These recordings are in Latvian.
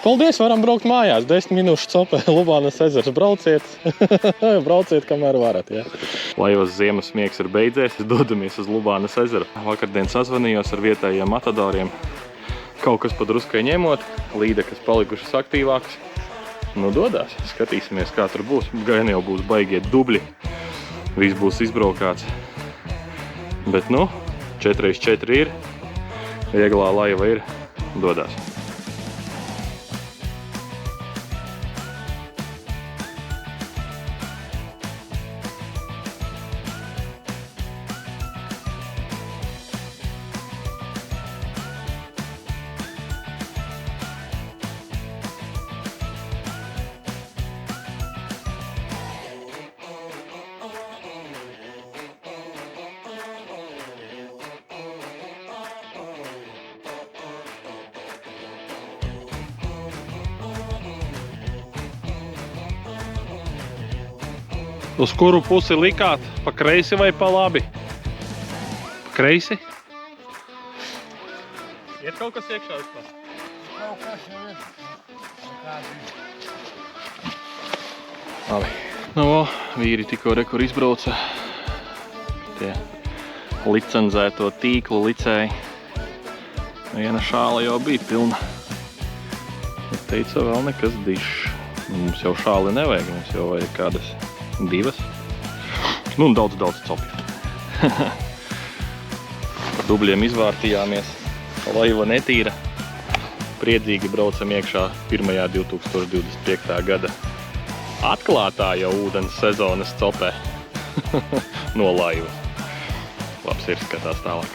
Paldies, varam braukt mājās. 10 minūšu copē, Lubānas ezers. Brauciet, brauciet, kamēr varat, ja. Laivas ziemas miegs ir beidzies, dodamies uz Lubānas ezeru. Vakardien sazvanījos ar vietējiem matadoriem. Kaut kas padruskai ņemot, līdekas palikušas aktīvākas. Nu, dodās, skatīsimies, kā tur būs. Gan jau būs baigie dubļi. Viss būs izbraukāts. Bet, nu, 4x4 ir. Vieglā laiva ir. Dodās. Uz kuru pusi likāt? Pa kreisi vai pa labi? Pa kreisi? Iet kaut kas iekšā vispār? Kaut kas jau ir. Labi. Nu, vīri tikko rekur izbrauca. Tie licenzēto tīklu licēji. Viena šāla jau bija pilna. Bet teica, vēl nekas dišs. Mums jau šāli nevajag, mums jau vajag kādas 2. Nu, un daudz copju. Par dubļiem izvārtījāmies. Laiva netīra. Priedzīgi braucam iekšā 1. 2025. gada atklātā jau ūdens sezonas copē. No laivas. Labs ir, skatās tālāk.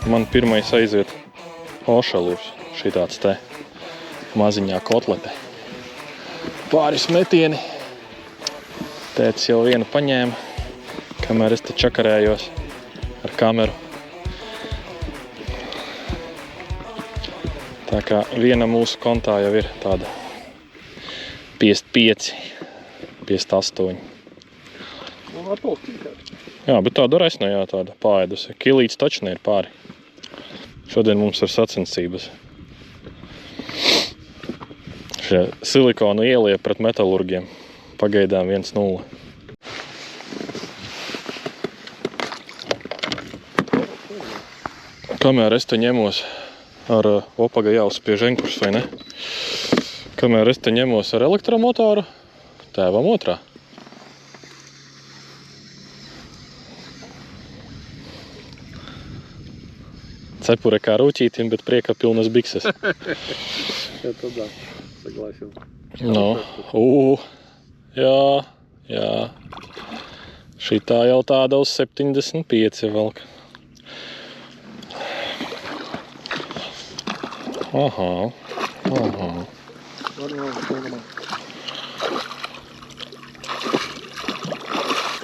Man pirmais aiziet ošalūs, šitāds te maziņā kotlete. Pāris metieni. Tētis jau vienu paņēma, kamēr es te čakarējos ar kameru. Tā kā viena mūsu kontā jau ir tāda 55, 58. Jā, bet tāda resna, jā, tāda pāēdusi. Kilīts taču ne ir pāri. Šodien mums ir sacensības. Šie silikonu ielie pret metalurgiem. Pagaidām 1-0. Kamēr es te ņemos ar opaga jāuzspiež enkurs, vai ne? Kamēr es te ņemos ar elektromotoru, tēvam otrā. Cepure kā rūķītim, bet prieka pilnas bikses. Ja tādā saglāsim. No, jā. Šitā jau tāda uz 75 velk. Aha.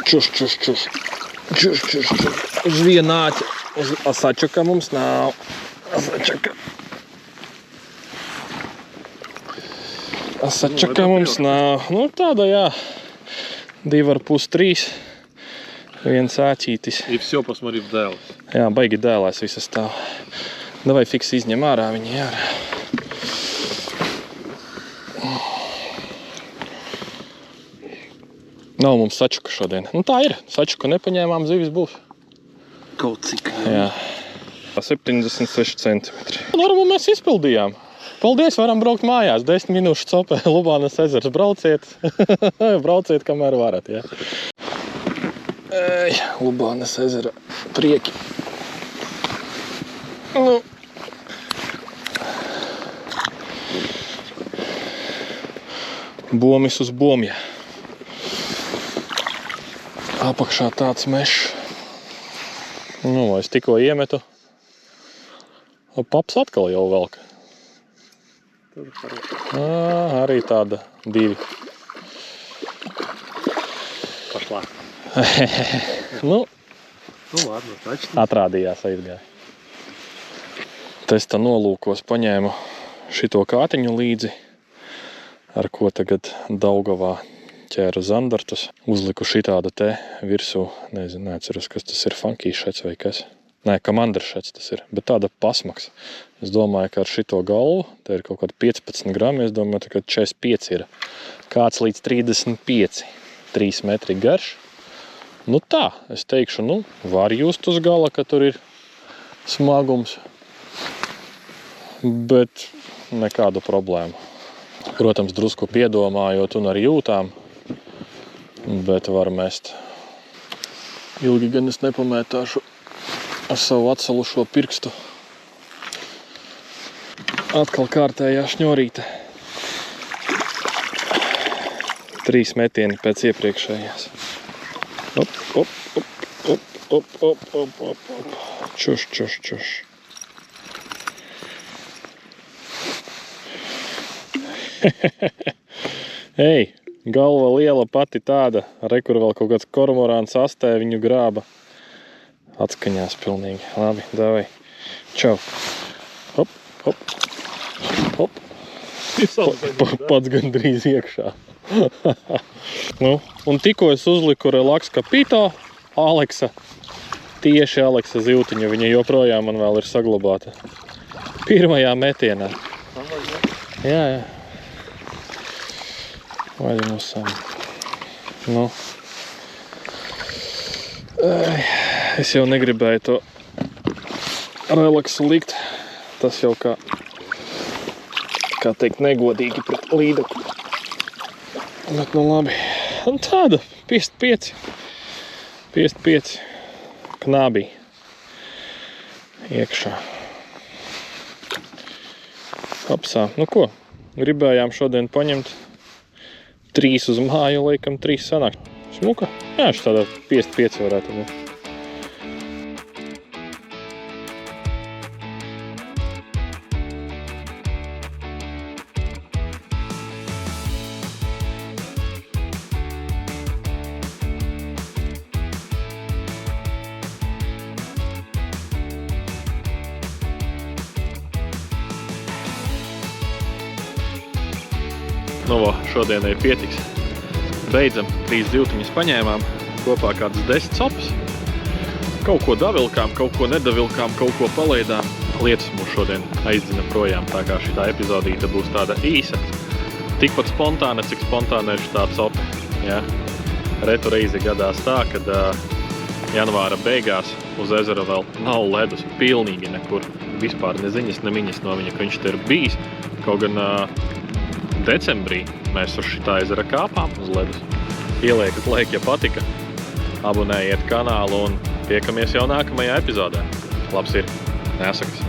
Čus. Uz vienāķi. Asačaka mums nav. Asačaka mums nav. Nu, tāda, jā. 2,5, 3. Viens āķītis. И все, посмотри, в дēles. Jā, baigi dēlēs visas stāv. Davai fiks izņem ārā viņi ārā. Nav mums sačuka šodien. Nu tā ir. Sačuka nepaņēmām, zivis būs. Kaut cik. Jā. 76 centimetri. Darbu mēs izpildījām. Paldies, varam braukt mājās. 10 minūšu copē, Lubānas ezers. Brauciet, brauciet, kamēr varat, ja. Lubānas ezera prieki. Nu. Bomis uz bomja. Apakšā tāds mešs. Nu, es tikko iemetu. Paps atkal jau velk. Arī tāda 2. Pašlā. Nu, ладно, taču. Atrādījās aizgāja. Testa nolūkos paņēmu šito kātiņu līdzi, ar ko tagad Daugavā ķēru zandartus, uzliku šitādu te virsū, neatceros, kas tas ir, funky šets vai kas. Nē, kamandra šets tas ir, bet tāda pasmaks. Es domāju, ka ar šito galvu, te ir kaut kādi 15 grami, es domāju, ka 45 ir kāds līdz 35, 3 metri garš. Nu tā, es teikšu, var just uz gala, ka tur ir smagums, bet nekādu problēmu. Protams, drusku piedomājot un ar jūtām, bet var mest. Ilgi gan es nepamētāšu ar savu atsalušo pirkstu. Atkal kārtējā šņorīte. 3 metieni pēc iepriekšējās. Op, op, op, op, op, op, op, op, op. Čuš, čuš, čuš. Ei, galva liela pati tāda, kur vēl kaut kāds kormorāns astē viņu grāba. Atskaņās pilnīgi. Labi, davai. Čau. Hop, hop, hop. Pats gandrīz iekšā. Un tikko es uzliku Relax Capito Aleksa, tieši Aleksa zivtiņa, viņa joprojām man vēl ir saglabāta. Pirmajā metienā. Jā. Vaļam uz savu. Es jau negribēju to relaksu likt. Tas jau kā teikt, negodīgi pret līdaku. Bet labi. Un tāda 55 knābī iekšā. Hopsā. Ko? Gribējām šodien paņemt 3 uz māju, laikam 3 sanāk. Smuka? Jā, šis tādā 55 varētu būt. Šodienai pietiks. Beidzam, 3 zivtiņas paņēmām, kopā kādas 10 sopas. Kaut ko davilkām, kaut ko nedavilkām, kaut ko palaidām. Lietas mūs šodien aizdina projām, tā kā šitā epizodīta būs tāda īsa. Tikpat spontāna, cik spontāna ir šitā sopa. Ja? Retu reizi gadās tā, kad janvāra beigās uz ezera vēl nav ledus pilnīgi nekur. Vispār neziņas, nemiņas no viņa, ka viņš te ir bijis. Kaut gan decembrī mēs uz šitā ezera kāpām uz ledus. Ieliekat laiku, ja patika, abonējiet kanālu un tiekamies jau nākamajā epizodē. Labs ir, nesakas!